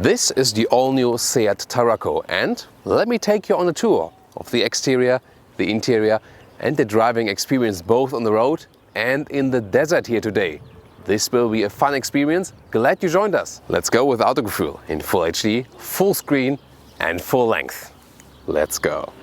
This is the all-new Seat Tarraco, and let me take you on a tour of the exterior, the interior and the driving experience both on the road and in the desert here today. This will be a fun experience. Glad you joined us. Let's go with Autogefühl in full HD, full screen and full length. Let's go.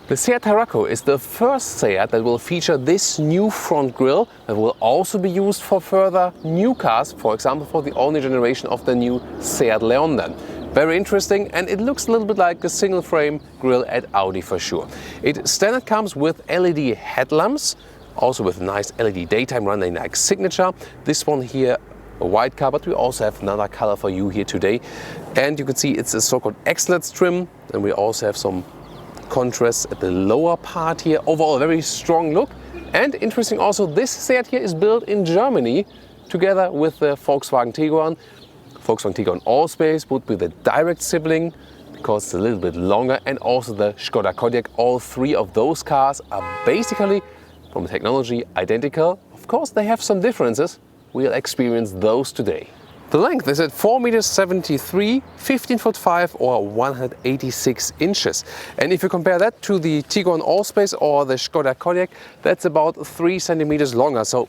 The Seat Tarraco is the first Seat that will feature this new front grille that will also be used for further new cars, for example for the all-new generation of the new Seat Leon then. Very interesting, and it looks a little bit like a single frame grille at Audi for sure. It standard comes with LED headlamps, also with nice LED daytime running like signature. This one here a white car, but we also have another color for you here today. And you can see it's a so-called Xcellence trim, and we also have some contrast at the lower part here. Overall a very strong look, and interesting also, this Seat here is built in Germany together with the Volkswagen Tiguan. Volkswagen Tiguan Allspace would be the direct sibling because it's a little bit longer, and also the Skoda Kodiaq. All three of those cars are basically from technology identical. Of course they have some differences. We'll experience those today. The length is at 4,73 m, 15'5" or 186 inches. And if you compare that to the Tiguan Allspace or the Skoda Kodiaq, that's about 3 centimeters longer, so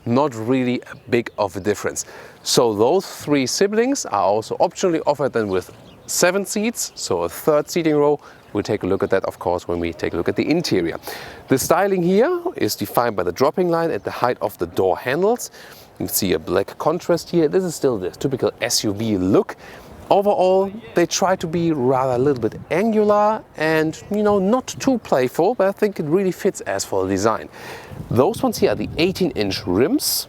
not really a big of a difference. So those three siblings are also optionally offered then with 7 seats, so a third seating row. We'll take a look at that, of course, when we take a look at the interior. The styling here is defined by the dropping line at the height of the door handles. You can see a black contrast here. This is still the typical SUV look. Overall, they try to be rather a little bit angular and, you know, not too playful, but I think it really fits as for the design. Those ones here are the 18-inch rims,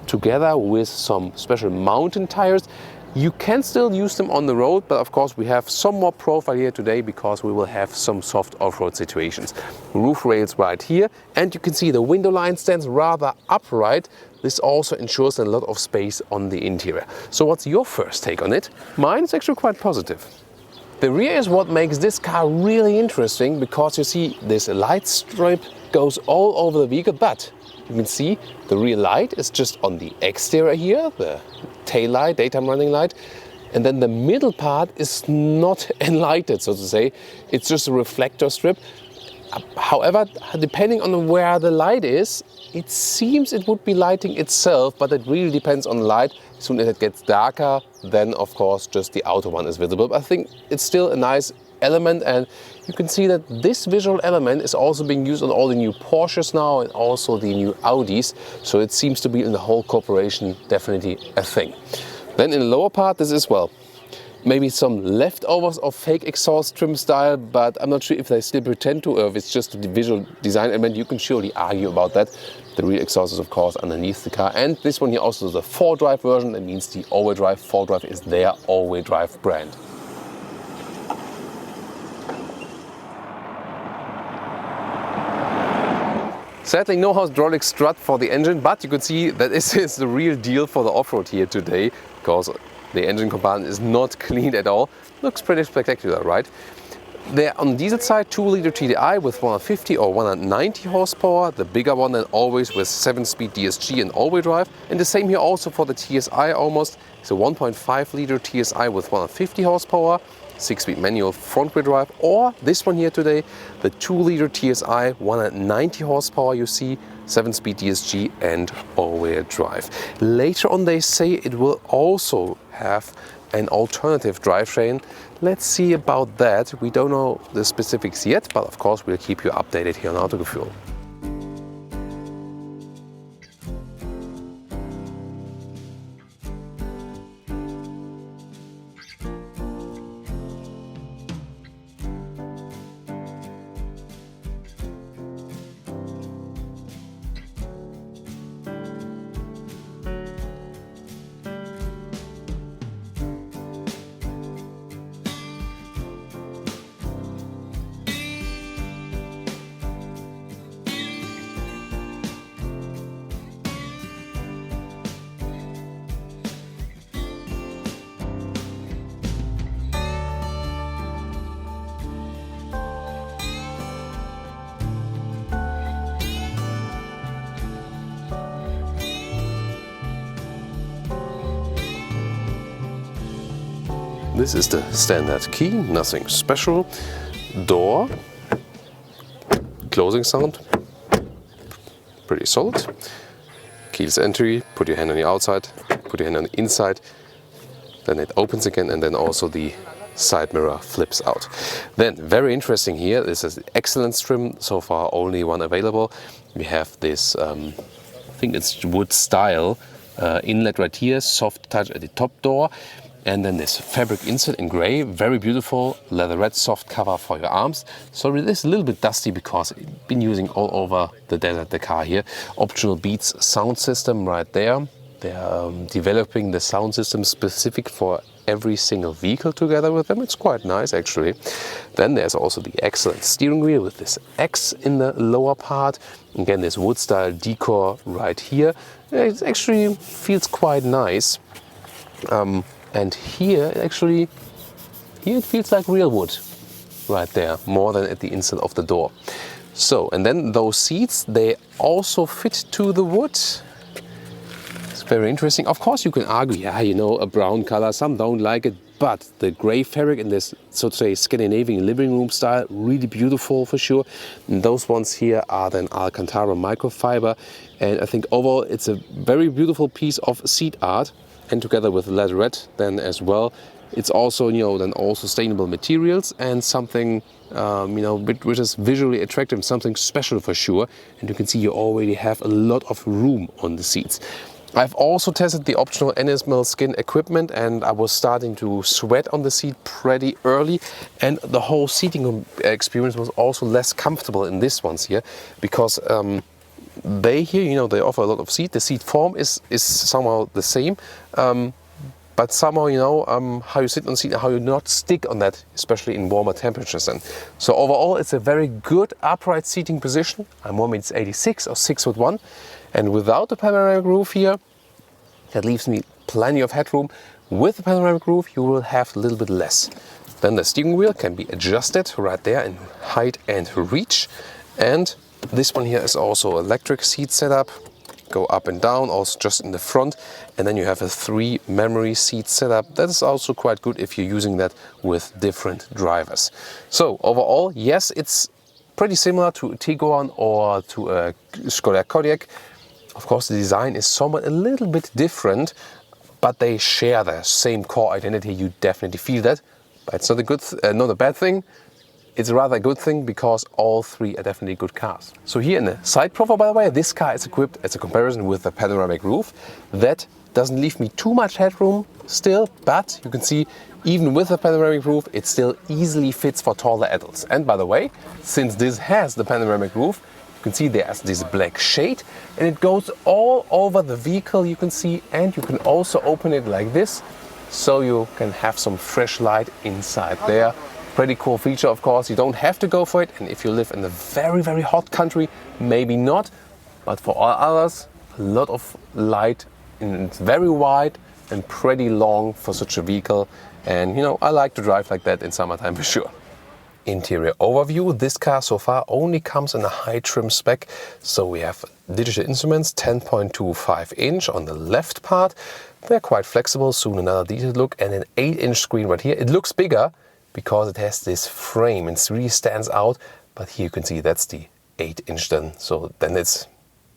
together with some special mountain tires. You can still use them on the road, but of course we have some more profile here today because we will have some soft off-road situations. Roof rails right here, and you can see the window line stands rather upright. This also ensures a lot of space on the interior. So what's your first take on it? Mine is actually quite positive. The rear is what makes this car really interesting, because you see this light strip goes all over the vehicle, but you can see the rear light is just on the exterior here, the tail light, daytime running light, and then the middle part is not enlightened, so to say. It's just a reflector strip. However, depending on where the light is, it seems it would be lighting itself, but it really depends on the light. As soon as it gets darker, then of course just the outer one is visible. But I think it's still a nice element, and you can see that this visual element is also being used on all the new Porsches now and also the new Audis. So it seems to be in the whole corporation definitely a thing. Then in the lower part, this is, well, maybe some leftovers of fake exhaust trim style, but I'm not sure if they still pretend to, or if it's just the visual design element. You can surely argue about that. The rear exhaust is of course underneath the car, and this one here also is a 4-drive version. That means the all-wheel drive 4-drive is their all-wheel drive brand. Sadly, no hydraulic strut for the engine, but you could see that this is the real deal for the off-road here today, because the engine compartment is not cleaned at all. Looks pretty spectacular, right? There on the diesel side, 2-liter TDI with 150 or 190 horsepower, the bigger one than always with 7-speed DSG and all-wheel drive. And the same here also for the TSI almost. It's a 1.5-liter TSI with 150 horsepower 6-speed manual front wheel drive, or this one here today, the 2-liter TSI, 190 horsepower you see, 7-speed DSG and all-wheel drive. Later on they say it will also have an alternative drivetrain. Let's see about that. We don't know the specifics yet, but of course we'll keep you updated here on Autogefühl. This is the standard key, nothing special. Door, closing sound, pretty solid. Keyless entry, put your hand on the outside, put your hand on the inside, then it opens again, and then also the side mirror flips out. Then, very interesting here, this is the Xcellence trim, so far only one available. We have this, I think it's wood style inlet right here, soft touch at the top door. And then this fabric insert in grey, very beautiful, leatherette soft cover for your arms. Sorry, this is a little bit dusty because I've been using all over the car here. Optional Beats sound system right there. They're developing the sound system specific for every single vehicle together with them. It's quite nice actually. Then there's also the Xcellence steering wheel with this X in the lower part. Again, this wood style decor right here. It actually feels quite nice. And here, actually, here it feels like real wood, right there, more than at the inside of the door. So, and then those seats, they also fit to the wood. It's very interesting. Of course, you can argue, yeah, you know, a brown color, some don't like it, but the gray fabric in this, so to say, Scandinavian living room style, really beautiful for sure. And those ones here are then Alcantara microfiber. And I think overall, it's a very beautiful piece of seat art. And together with leatherette then as well, it's also, you know, then all sustainable materials and something, you know, which is visually attractive, something special for sure. And you can see you already have a lot of room on the seats. I've also tested the optional animal skin equipment, and I was starting to sweat on the seat pretty early, and the whole seating experience was also less comfortable in this ones here, because they here, you know, they offer a lot of seat. The seat form is somehow the same, but somehow, you know, how you sit on the seat and how you not stick on that, especially in warmer temperatures then. So overall, it's a very good upright seating position. I'm 1m86 or 6'1", and without the panoramic roof here, that leaves me plenty of headroom. With the panoramic roof, you will have a little bit less. Then the steering wheel can be adjusted right there in height and reach, and this one here is also electric seat setup. Go up and down, also just in the front. And then you have a 3 memory seat setup. That is also quite good if you're using that with different drivers. So overall, yes, it's pretty similar to a Tiguan or to a Skoda Kodiaq. Of course, the design is somewhat a little bit different, but they share the same core identity. You definitely feel that. But it's not a good, not a bad thing. It's rather a good thing because all 3 are definitely good cars. So here in the side profile, by the way, this car is equipped as a comparison with the panoramic roof. That doesn't leave me too much headroom still, but you can see even with the panoramic roof, it still easily fits for taller adults. And by the way, since this has the panoramic roof, you can see there's this black shade and it goes all over the vehicle, you can see, and you can also open it like this, so you can have some fresh light inside there. Pretty cool feature, of course. You don't have to go for it, and if you live in a very, very hot country, maybe not. But for all others, a lot of light, and it's very wide and pretty long for such a vehicle. And you know, I like to drive like that in summertime for sure. Interior overview. This car so far only comes in a high trim spec. So we have digital instruments, 10.25 inch on the left part. They're quite flexible, soon another detailed look, and an 8-inch screen right here. It looks bigger. because it has this frame and it really stands out. But here you can see that's the 8-inch then. So then it's,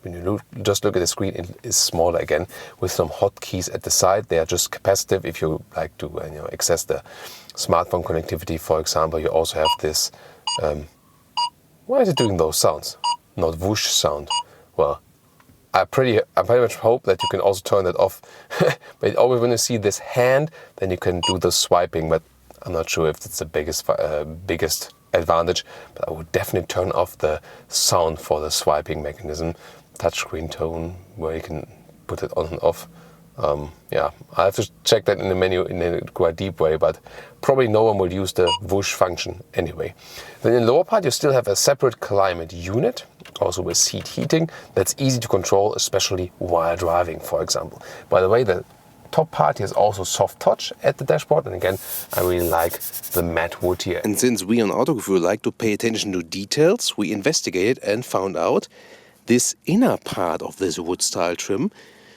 when you just look at the screen, it is smaller again with some hotkeys at the side. They are just capacitive if you like to access the smartphone connectivity, for example. You also have this, why is it doing those sounds? Not whoosh sound. Well, I pretty much hope that you can also turn that off. But always when you see this hand, then you can do the swiping. But I'm not sure if it's the biggest advantage. But I would definitely turn off the sound for the swiping mechanism. Touchscreen tone, where you can put it on and off. Yeah, I have to check that in the menu in a quite deep way, but probably no one will use the whoosh function anyway. Then in the lower part you still have a separate climate unit, also with seat heating. That's easy to control, especially while driving, for example. By the way, the top part here is also soft touch at the dashboard, and again, I really like the matte wood here. And since we on Autogefühl like to pay attention to details, we investigated and found out this inner part of this wood style trim.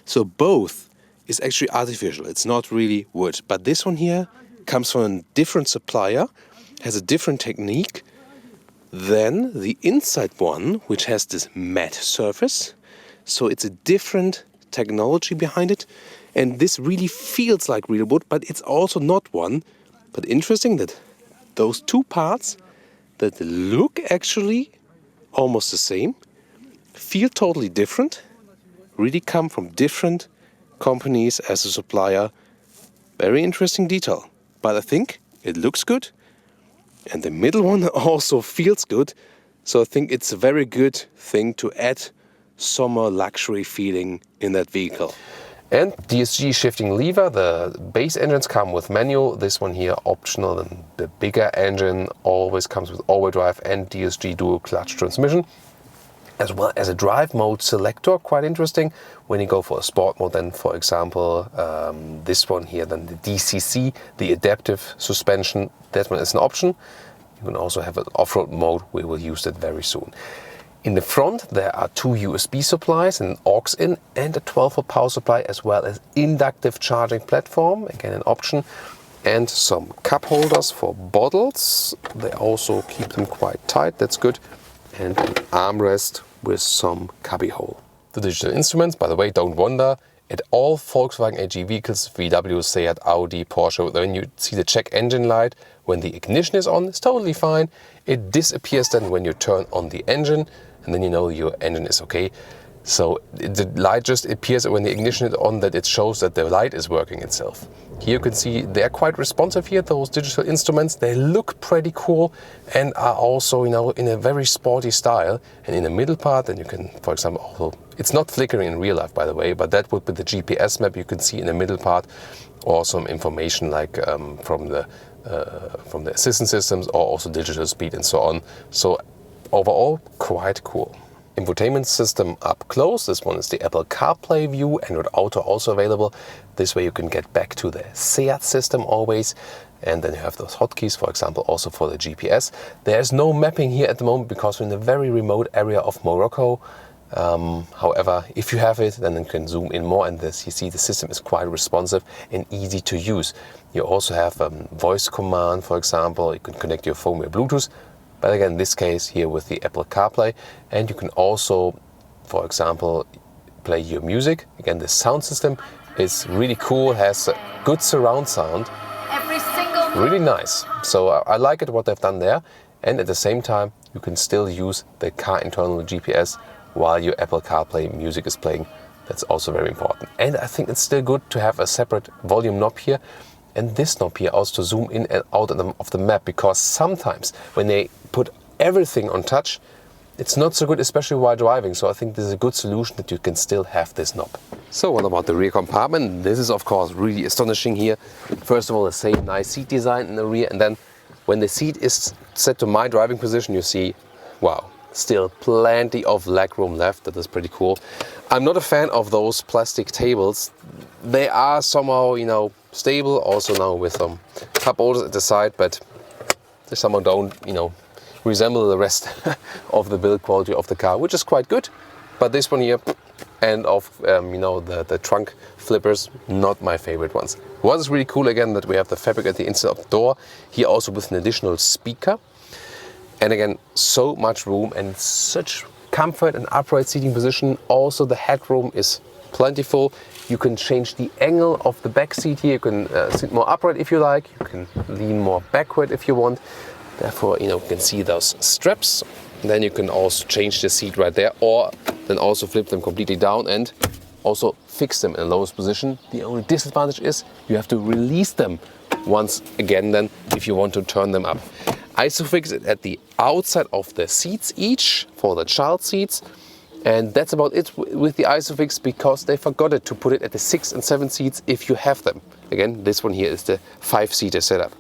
So both is actually artificial, it's not really wood. But this one here comes from a different supplier, has a different technique than the inside one, which has this matte surface. So it's a different technology behind it. And this really feels like real wood, but it's also not one. But interesting that those two parts that look actually almost the same, feel totally different, really come from different companies as a supplier. Very interesting detail. But I think it looks good. And the middle one also feels good. So I think it's a very good thing to add summer luxury feeling in that vehicle. And DSG shifting lever. The base engines come with manual. This one here optional. And the bigger engine always comes with all-wheel drive and DSG dual clutch transmission, as well as a drive mode selector. Quite interesting when you go for a sport mode. Then, for example, this one here, then the DCC, the adaptive suspension. That one is an option. You can also have an off-road mode. We will use that very soon. In the front, there are two USB supplies, an aux-in and a 12-volt power supply, as well as inductive charging platform, again an option, and some cup holders for bottles. They also keep them quite tight, that's good, and an armrest with some cubby hole. The digital instruments, by the way, don't wonder, at all Volkswagen AG vehicles, VW, Seat, Audi, Porsche, when you see the check engine light, when the ignition is on, it's totally fine. It disappears then when you turn on the engine, and then you know your engine is okay. So the light just appears when the ignition is on, that it shows that the light is working itself. Here you can see they're quite responsive here, those digital instruments. They look pretty cool and are also, in a very sporty style. And in the middle part, then you can, for example, also, it's not flickering in real life, by the way, but that would be the GPS map you can see in the middle part, or some information like from the assistance systems, or also digital speed and so on. So overall, quite cool. Infotainment system up close. This one is the Apple CarPlay view, Android Auto also available. This way you can get back to the Seat system always. And then you have those hotkeys, for example, also for the GPS. There's no mapping here at the moment because we're in a very remote area of Morocco. However, if you have it, then you can zoom in more, and this, you see the system is quite responsive and easy to use. You also have voice command, for example. You can connect your phone with Bluetooth. But again, in this case here with the Apple CarPlay, and you can also, for example, play your music. Again, the sound system is really cool, has a good surround sound, really nice. So I like it what they've done there, and at the same time you can still use the car internal GPS while your Apple CarPlay music is playing. That's also very important. And I think it's still good to have a separate volume knob here. And this knob here also to zoom in and out of the map, because sometimes when they put everything on touch, it's not so good, especially while driving. So I think this is a good solution that you can still have this knob. So what about the rear compartment? This is of course really astonishing here. First of all, the same nice seat design in the rear, and then when the seat is set to my driving position, you see, wow, still plenty of legroom left. That is pretty cool. I'm not a fan of those plastic tables. They are somehow, stable, also now with some cup holders at the side, but they somehow don't, resemble the rest of the build quality of the car, which is quite good. But this one here, and of the trunk flippers, not my favorite ones. What is really cool again that we have the fabric at the inside of the door, here also with an additional speaker. And again, so much room and such comfort and upright seating position. Also the headroom is plentiful. You can change the angle of the back seat here. You can sit more upright if you like. You can lean more backward if you want. Therefore, you can see those straps. Then you can also change the seat right there, or then also flip them completely down and also fix them in the lowest position. The only disadvantage is you have to release them once again then if you want to turn them up. Isofix it at the outside of the seats each for the child seats. And that's about it with the Isofix, because they forgot to put it at the 6 and 7 seats if you have them. Again, this one here is the 5-seater setup.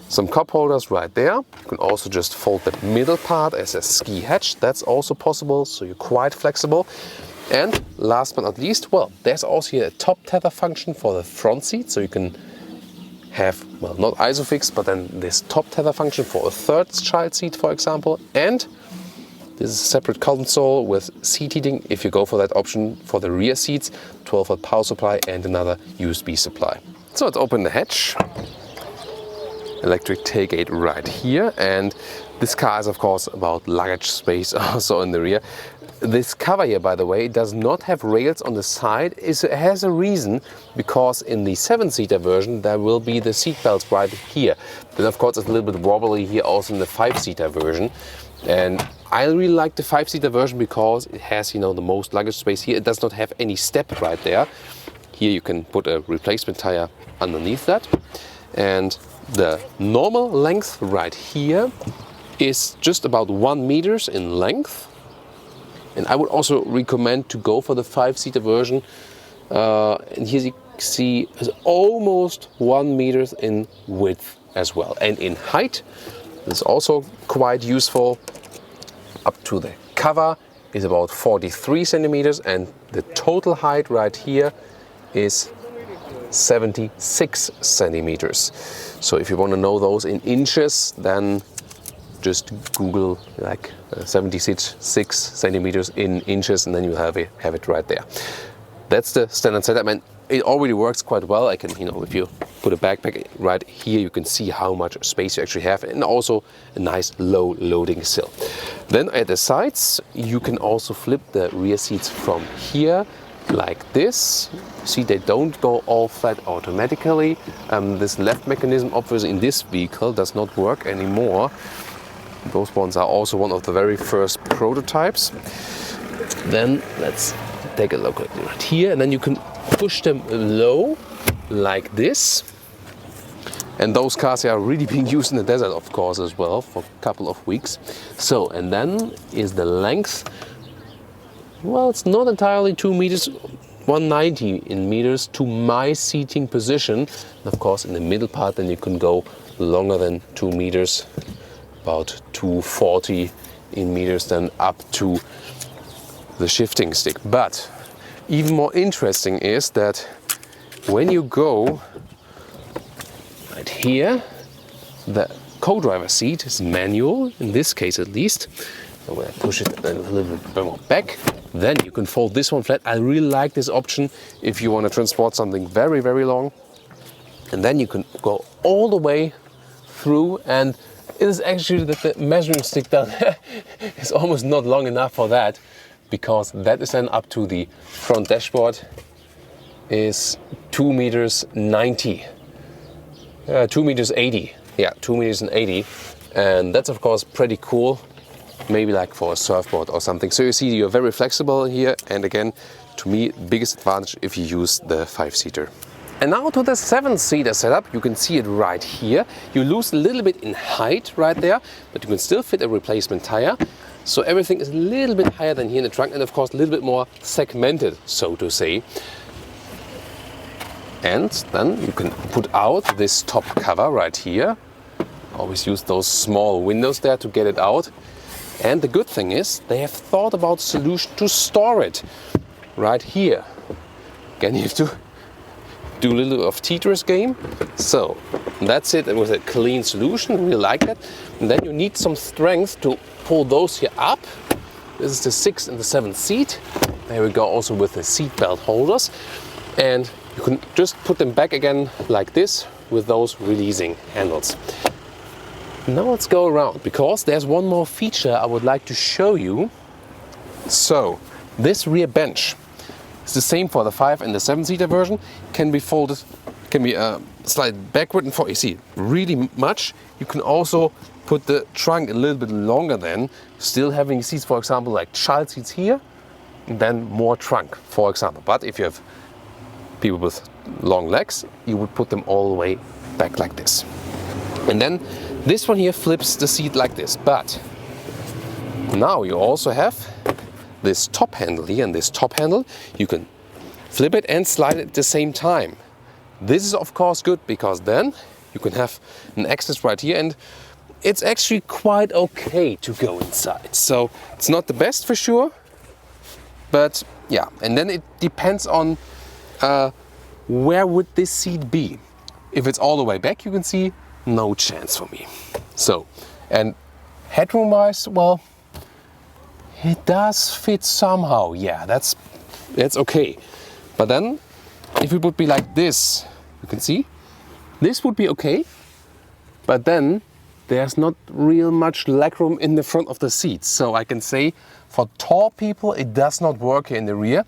Some cup holders right there. You can also just fold the middle part as a ski hatch. That's also possible, so you're quite flexible. And last but not least, well, there's also here a top tether function for the front seat, so you can have, well, not Isofix, but then this top tether function for a third child seat, for example. And this is a separate console with seat heating if you go for that option for the rear seats, 12-volt power supply and another USB supply. So let's open the hatch. Electric tailgate right here, and this car is of course about luggage space also in the rear. This cover here, by the way, does not have rails on the side. It has a reason, because in the 7-seater version there will be the seat belts right here. Then of course it's a little bit wobbly here also in the 5-seater version. And I really like the 5-seater version because it has, the most luggage space here. It does not have any step right there. Here you can put a replacement tire underneath that. And the normal length right here is just about 1 meter in length. And I would also recommend to go for the 5-seater version. And here you see it's almost 1 meter in width as well. And in height, it's also quite useful. Up to the cover is about 43 centimeters, and the total height right here is 76 centimeters. So if you want to know those in inches, then just Google like 76 centimeters in inches, and then you have it right there. That's the standard setup, and it already works quite well. I can, if you put a backpack right here, you can see how much space you actually have, and also a nice low loading sill. Then at the sides, you can also flip the rear seats from here like this. See, they don't go all flat automatically. This left mechanism, obviously, in this vehicle does not work anymore. Those ones are also one of the very first prototypes. Then let's take a look at it right here, and then you can push them low like this. And those cars are really being used in the desert, of course, as well, for a couple of weeks. So, and then is the length. Well, it's not entirely 2 meters, 190 in meters to my seating position. And of course, in the middle part, then you can go longer than 2 meters, about 240 in meters, then up to the shifting stick. But even more interesting is that when you go right here, the co-driver seat is manual, in this case at least. And when I push it a little bit more back, then you can fold this one flat. I really like this option if you want to transport something very, very long. And then you can go all the way through, and it is actually that the measuring stick down is almost not long enough for that, because that is then up to the front dashboard is 2 meters 90. 2 meters 80. Yeah, 2 meters and 80. And that's of course pretty cool. Maybe like for a surfboard or something. So you see, you're very flexible here. And again, to me, biggest advantage if you use the 5-seater. And now to the 7-seater setup. You can see it right here. You lose a little bit in height right there, but you can still fit a replacement tire. So everything is a little bit higher than here in the trunk, and of course a little bit more segmented, so to say. And then you can put out this top cover right here. Always use those small windows there to get it out. And the good thing is they have thought about a solution to store it right here. Again, you have to do a little of Tetris game. So that's it. It was a clean solution. I really like that. And then you need some strength to pull those here up. This is the 6th and the 7th seat. There we go, also with the seat belt holders. And You can just put them back again like this with those releasing handles. Now let's go around, because there's one more feature I would like to show you. So this rear bench is the same for the 5 and the 7-seater version. Can be folded, can be slide backward and forward. You see, really much. You can also put the trunk a little bit longer than, still having seats, for example, like child seats here, and then more trunk, for example. But if you have people with long legs, you would put them all the way back like this. And then this one here flips the seat like this. But now you also have this top handle here, and this top handle, you can flip it and slide it at the same time. This is of course good, because then you can have an access right here, and it's actually quite okay to go inside. So it's not the best for sure, but yeah. And then it depends on where would this seat be. If it's all the way back, you can see no chance for me. So, and headroom wise, well, it does fit somehow. Yeah, that's okay. But then if it would be like this, you can see this would be okay, but then there's not real much legroom in the front of the seats. So I can say for tall people it does not work here in the rear.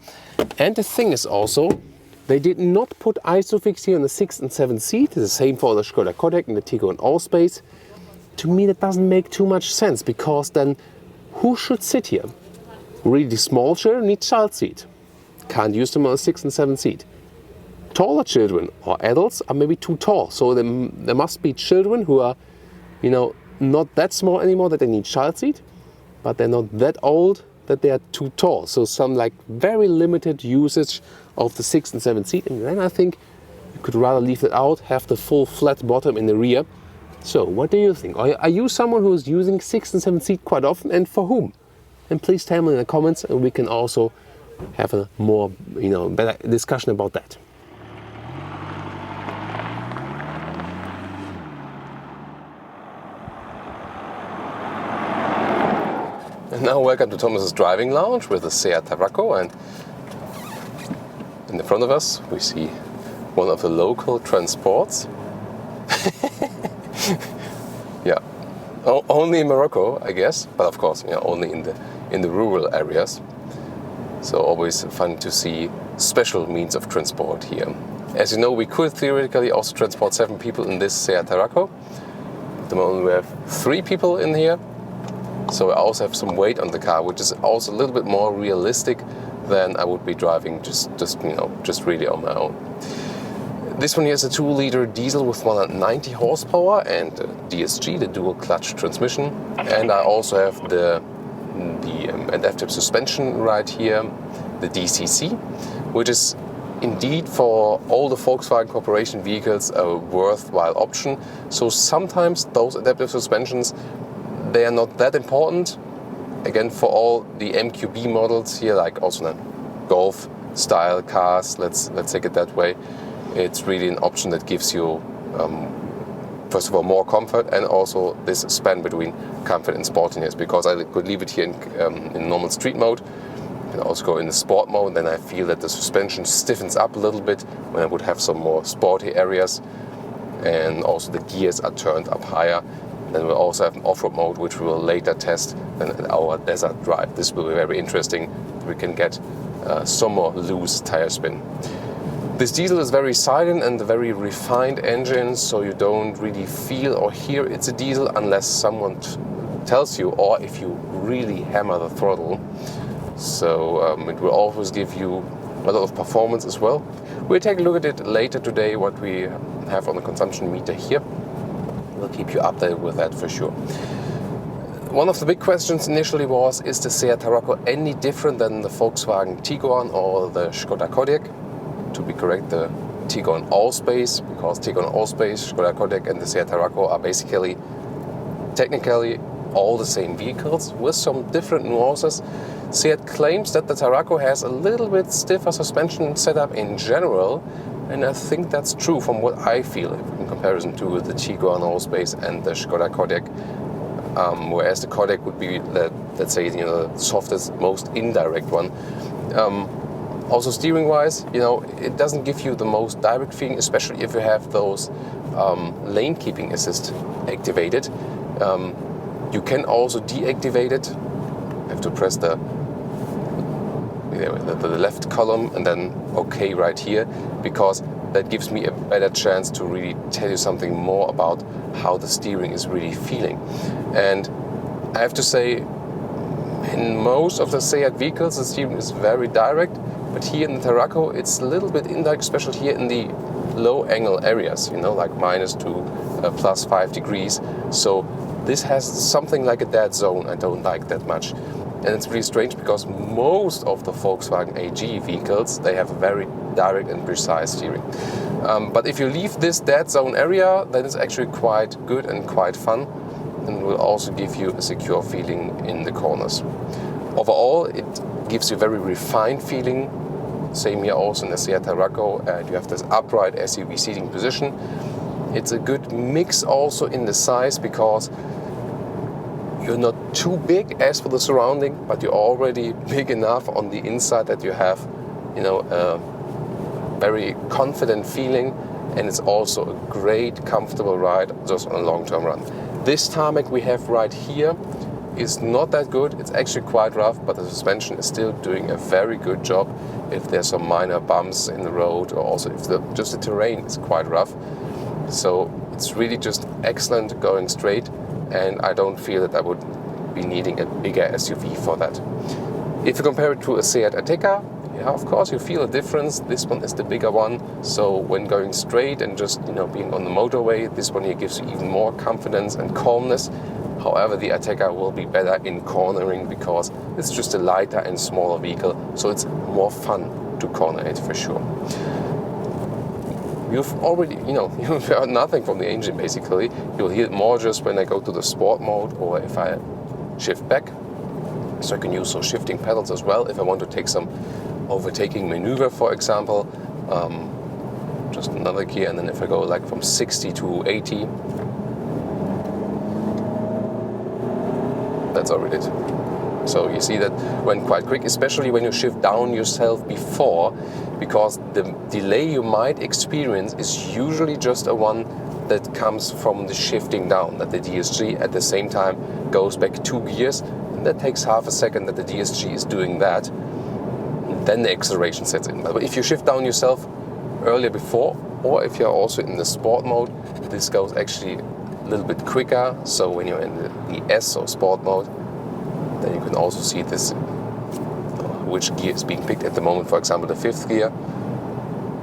And the thing is also, they did not put Isofix here on the 6 and 7 seat. It's the same for the Skoda Kodiaq and the Tiguan Allspace. To me that doesn't make too much sense, because then who should sit here? Really small children need child seat. Can't use them on a 6 and 7 seat. Taller children or adults are maybe too tall. So there must be children who are, you know, not that small anymore that they need child seat, but they're not that old that they are too tall. So some like very limited usage of the 6 and 7 seat. And then I think you could rather leave it out, have the full flat bottom in the rear. So what do you think? Are you someone who is using 6 and 7 seat quite often, and for whom? And please tell me in the comments, and we can also have a more, better discussion about that. And now welcome to Thomas's driving lounge with the Seat Tarraco, and in the front of us we see one of the local transports. Yeah, only in Morocco, I guess, but of course, only in the rural areas. So always fun to see special means of transport here. As you know, we could theoretically also transport 7 people in this Seat Tarraco. At the moment we have 3 people in here. So I also have some weight on the car, which is also a little bit more realistic than I would be driving just really on my own. This one here is a 2-liter diesel with 190 horsepower and DSG, the dual clutch transmission. And I also have the adaptive suspension right here, the DCC, which is indeed for all the Volkswagen Corporation vehicles a worthwhile option. So sometimes those adaptive suspensions, they are not that important. Again, for all the MQB models here, like also Golf style cars, let's take it that way, it's really an option that gives you first of all more comfort, and also this span between comfort and sportiness, because I could leave it here in normal street mode and also go in the sport mode. Then I feel that the suspension stiffens up a little bit when I would have some more sporty areas, and also the gears are turned up higher. Then we'll also have an off-road mode, which we will later test in our desert drive. This will be very interesting. We can get some more loose tire spin. This diesel is very silent and a very refined engine, so you don't really feel or hear it's a diesel unless someone tells you, or if you really hammer the throttle. So it will always give you a lot of performance as well. We'll take a look at it later today, what we have on the consumption meter here. We'll keep you updated with that for sure. One of the big questions initially was, is the Seat Tarraco any different than the Volkswagen Tiguan or the Skoda Kodiaq? To be correct, the Tiguan Allspace, because Tiguan Allspace, Skoda Kodiaq and the Seat Tarraco are basically technically all the same vehicles with some different nuances. Seat claims that the Tarraco has a little bit stiffer suspension setup in general, and I think that's true from what I feel in comparison to the Tiguan Allspace and the Skoda Kodiaq. Whereas the Kodiaq would be, let's say, the softest, most indirect one. Also steering wise, you know, it doesn't give you the most direct feeling, especially if you have those lane keeping assist activated. You can also deactivate it. I have to press the left column and then OK right here, because that gives me a better chance to really tell you something more about how the steering is really feeling. And I have to say, in most of the Seat vehicles, the steering is very direct, but here in the Tarraco, it's a little bit indirect, especially here in the low angle areas, you know, like -2, +5 degrees. So this has something like a dead zone I don't like that much. And it's really strange because most of the Volkswagen AG vehicles, they have a very direct and precise steering. But if you leave this dead zone area, then it's actually quite good and quite fun, and will also give you a secure feeling in the corners. Overall, it gives you a very refined feeling. Same here also in the Seat Tarraco, and you have this upright SUV seating position. It's a good mix also in the size, because you're not too big as for the surrounding, but you're already big enough on the inside that you have, you know, a very confident feeling, and it's also a great, comfortable ride just on a long-term run. This tarmac we have right here is not that good. It's actually quite rough, but the suspension is still doing a very good job if there's some minor bumps in the road, or also if just the terrain is quite rough. So it's really just excellent going straight, and I don't feel that I would be needing a bigger SUV for that. If you compare it to a Seat Ateca, yeah, of course you feel a difference. This one is the bigger one, so when going straight and just, you know, being on the motorway, this one here gives you even more confidence and calmness. However, the Ateca will be better in cornering because it's just a lighter and smaller vehicle, so it's more fun to corner it for sure. You've already, you know, you've heard nothing from the engine basically. You'll hear it more just when I go to the sport mode, or if I shift back. So I can use those shifting pedals as well if I want to take some overtaking maneuver, for example. Just another gear, and then if I go like from 60 to 80, that's already it. So you see that went quite quick, especially when you shift down yourself before, because the delay you might experience is usually just a one that comes from the shifting down, that the DSG at the same time goes back 2 gears, and that takes half a second that the DSG is doing that. Then the acceleration sets in. But if you shift down yourself earlier before, or if you're also in the sport mode, this goes actually a little bit quicker. So when you're in the S or sport mode, then you can also see this, which gear is being picked at the moment. For example, the 5th gear.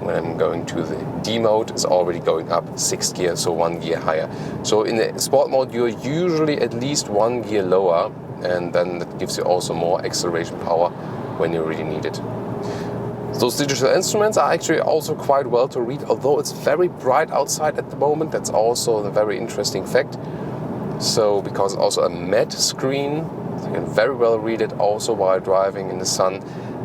When I'm going to the D mode, it's already going up 6th gear, so 1 gear higher. So in the sport mode, you're usually at least 1 gear lower, and then that gives you also more acceleration power when you really need it. Those digital instruments are actually also quite well to read, although it's very bright outside at the moment. That's also a very interesting fact. So because it's also a matte screen, so you can very well read it also while driving in the sun.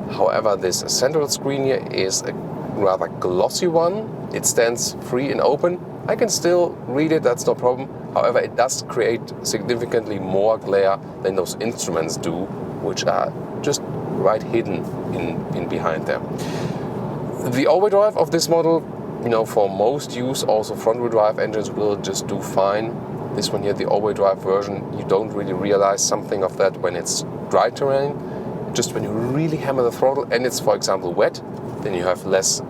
However, this central screen here is a rather glossy one. It stands free and open. I can still read it, that's no problem. However, it does create significantly more glare than those instruments do, which are just right hidden in behind there. The all-wheel drive of this model, you know, for most use, also front-wheel drive engines will just do fine. This one here, the all-wheel drive version, you don't really realize something of that when it's dry terrain. Just when you really hammer the throttle and it's, for example, wet, then you have less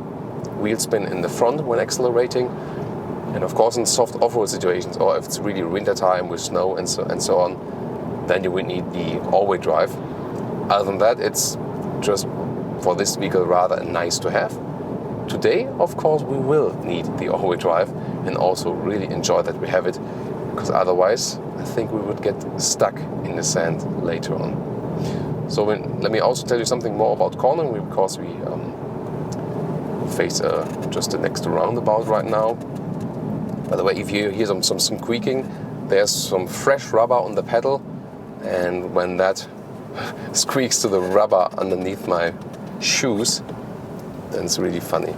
wheel spin in the front when accelerating. And of course in soft off-road situations, or if it's really winter time with snow and so on, then you would need the all-wheel drive. Other than that, it's just for this vehicle rather nice to have. Today, of course, we will need the all-wheel drive and also really enjoy that we have it, because otherwise I think we would get stuck in the sand later on. So let me also tell you something more about cornering, because we face just the next roundabout right now. By the way, if you hear some squeaking, there's some fresh rubber on the pedal, and when that squeaks to the rubber underneath my shoes, then it's really funny.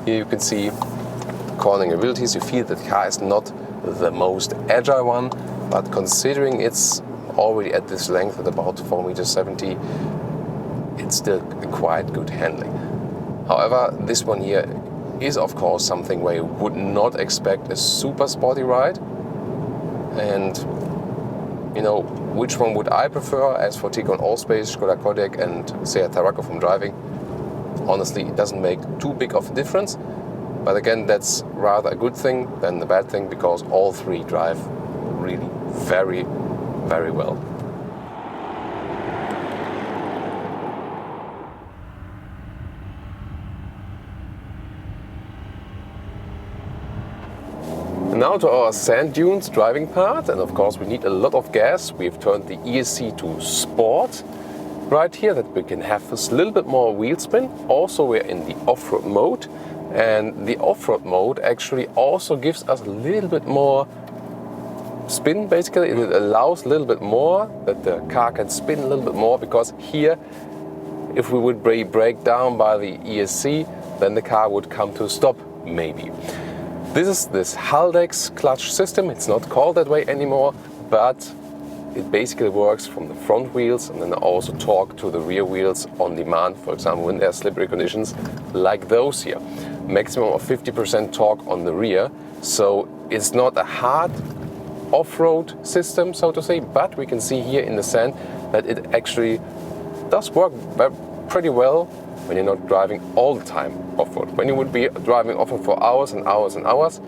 Here you can see cornering abilities. You feel that the car is not the most agile one, but considering it's already at this length at about 4.70 meters, it's still quite good handling. However, this one here is of course something where you would not expect a super sporty ride. And you know, which one would I prefer? As for Tiguan Allspace, Skoda Kodiaq and Seat Tarraco from driving, honestly it doesn't make too big of a difference. But again, that's rather a good thing than the bad thing, because all three drive really very, very well. Now to our sand dunes driving part, and of course we need a lot of gas. We've turned the ESC to Sport right here, that we can have this little bit more wheel spin. Also we're in the off-road mode, and the off-road mode actually also gives us a little bit more spin. Basically it allows a little bit more that the car can spin a little bit more, because here if we would break down by the ESC, then the car would come to a stop maybe. This is this Haldex clutch system. It's not called that way anymore, but it basically works from the front wheels and then also torque to the rear wheels on demand. For example, when there are slippery conditions like those here, maximum of 50% torque on the rear. So it's not a hard off-road system, so to say, but we can see here in the sand that it actually does work pretty well when you're not driving all the time off-road. When you would be driving off-road for hours and hours and hours,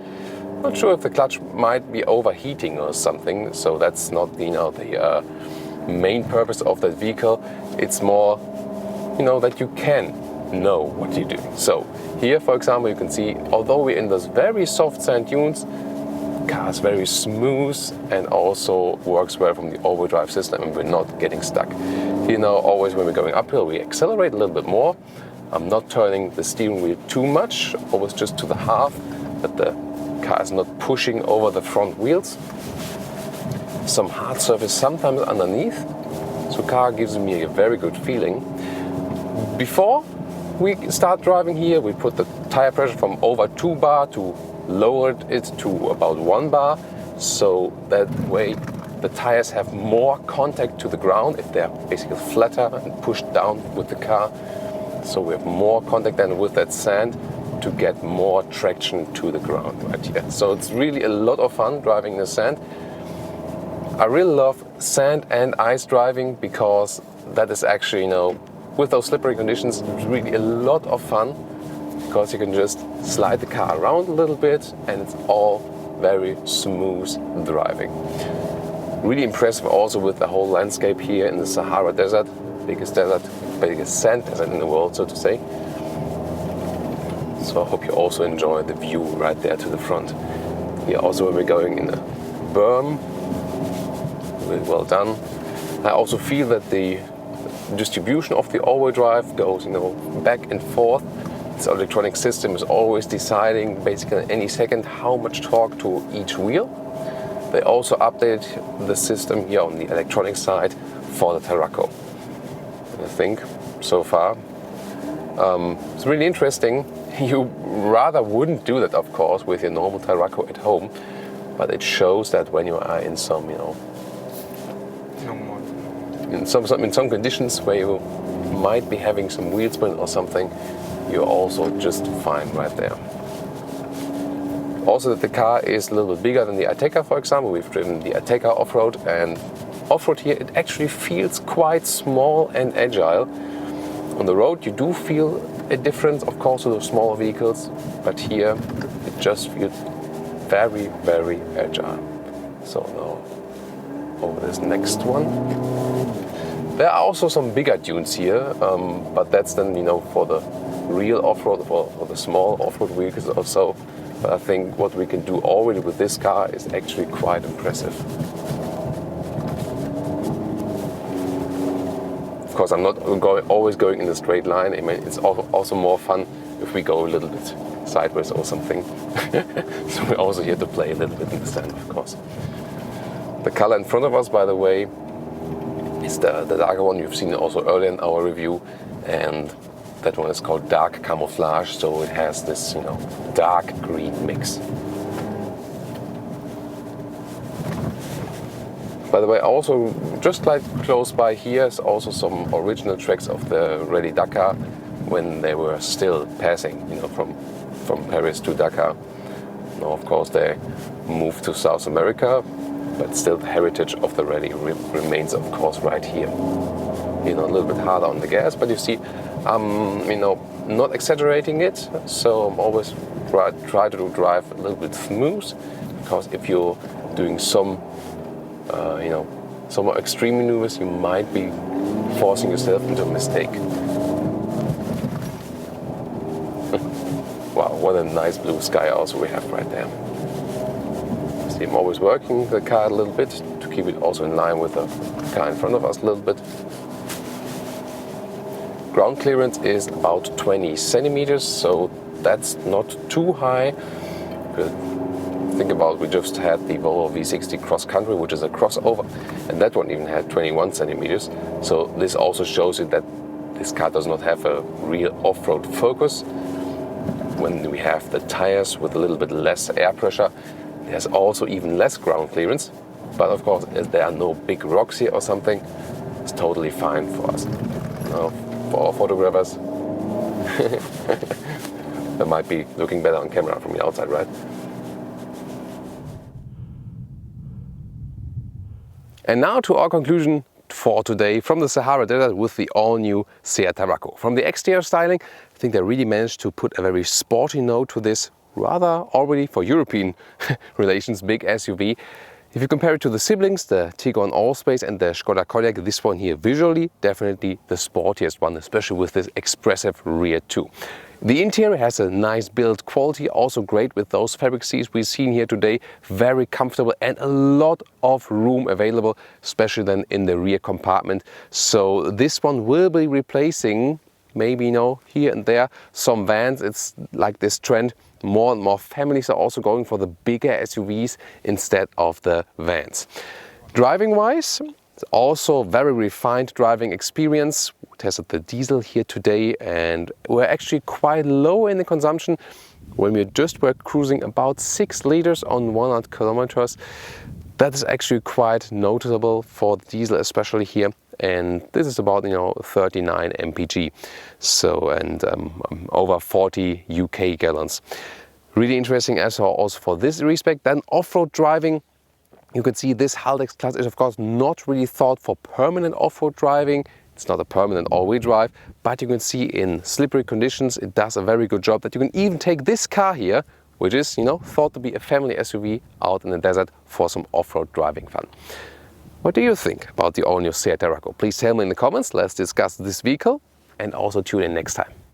not sure if the clutch might be overheating or something, so that's not the main purpose of that vehicle. It's more, that you can know what you're doing. So here, for example, you can see, although we're in those very soft sand dunes, the car is very smooth and also works well from the overdrive system, and we're not getting stuck. Here now, always when we're going uphill, we accelerate a little bit more. I'm not turning the steering wheel too much, always just to the half, that the car is not pushing over the front wheels. Some hard surface sometimes underneath, so car gives me a very good feeling. Before we start driving here, we put the tire pressure from over 2 bar to lowered it to about 1 bar, so that way the tires have more contact to the ground if they're basically flatter and pushed down with the car. So we have more contact than with that sand to get more traction to the ground right here. So it's really a lot of fun driving in the sand. I really love sand and ice driving, because that is actually, with those slippery conditions, it's really a lot of fun, because you can just slide the car around a little bit and it's all very smooth driving. Really impressive also with the whole landscape here in the Sahara Desert, biggest sand desert in the world, so to say. So I hope you also enjoy the view right there to the front. Here also when we're going in a berm, really well done. I also feel that the distribution of the all-wheel drive goes, back and forth. This electronic system is always deciding basically any second how much torque to each wheel. They also updated the system here on the electronic side for the Tarraco. I think so far it's really interesting. You rather wouldn't do that, of course, with your normal Tarraco at home, but it shows that when you are in some, in some conditions where you might be having some wheel spin or something, you're also just fine right there. Also, that the car is a little bit bigger than the Ateca, for example. We've driven the Ateca off-road, and off-road here it actually feels quite small and agile. On the road you do feel a difference, of course, to those smaller vehicles, but here it just feels very, very agile. So now over this next one. There are also some bigger dunes here, but that's then, for the real off-road, for the small off-road vehicles or so. But I think what we can do already with this car is actually quite impressive. Of course, I'm not always going in a straight line. I mean, it's also more fun if we go a little bit sideways or something. So we're also here to play a little bit in the sand, of course. The color in front of us, by the way, is the darker one. You've seen it also earlier in our review, and that one is called dark camouflage, so it has this, dark green mix. By the way, also just like close by here is also some original tracks of the Rally Dakar when they were still passing, you know, from Paris to Dakar. Now, of course, they moved to South America, but still the heritage of the rally remains, of course, right here. You know, a little bit harder on the gas, but you see, you know, not exaggerating it. So I'm always try to drive a little bit smooth, because if you're doing some, you know, some more extreme maneuvers, you might be forcing yourself into a mistake. Wow, what a nice blue sky also we have right there. See, I'm always working the car a little bit to keep it also in line with the car in front of us a little bit. Ground clearance is about 20 centimeters, so that's not too high. Think about, we just had the Volvo V60 Cross Country, which is a crossover, and that one even had 21 centimeters. So this also shows you that this car does not have a real off-road focus. When we have the tires with a little bit less air pressure, there's also even less ground clearance. But of course, if there are no big rocks here or something, it's totally fine for us. Now, for our photographers, that might be looking better on camera from the outside, right? And now to our conclusion for today from the Sahara Desert with the all-new Seat Tarraco. From the exterior styling, I think they really managed to put a very sporty note to this rather already, for European relations, big SUV. If you compare it to the siblings, the Tiguan Allspace and the Skoda Kodiaq, this one here visually definitely the sportiest one, especially with this expressive rear too. The interior has a nice build quality, also great with those fabric seats we've seen here today, very comfortable and a lot of room available, especially then in the rear compartment. So this one will be replacing, maybe, you know, here and there, some vans. It's like this trend. More and more families are also going for the bigger SUVs instead of the vans. Driving wise, it's also very refined driving experience. We tested the diesel here today and we're actually quite low in the consumption. When we just were cruising about 6 liters on 100 kilometers, that is actually quite noticeable for the diesel, especially here. And this is about, you know, 39 mpg, so, and over 40 UK gallons. Really interesting as well also for this respect. Then off-road driving, you can see this Haldex class is of course not really thought for permanent off-road driving. It's not a permanent all-wheel drive, but you can see in slippery conditions it does a very good job, that you can even take this car here, which is, you know, thought to be a family SUV, out in the desert for some off-road driving fun. What do you think about the all-new Seat Tarraco? Please tell me in the comments. Let's discuss this vehicle and also tune in next time.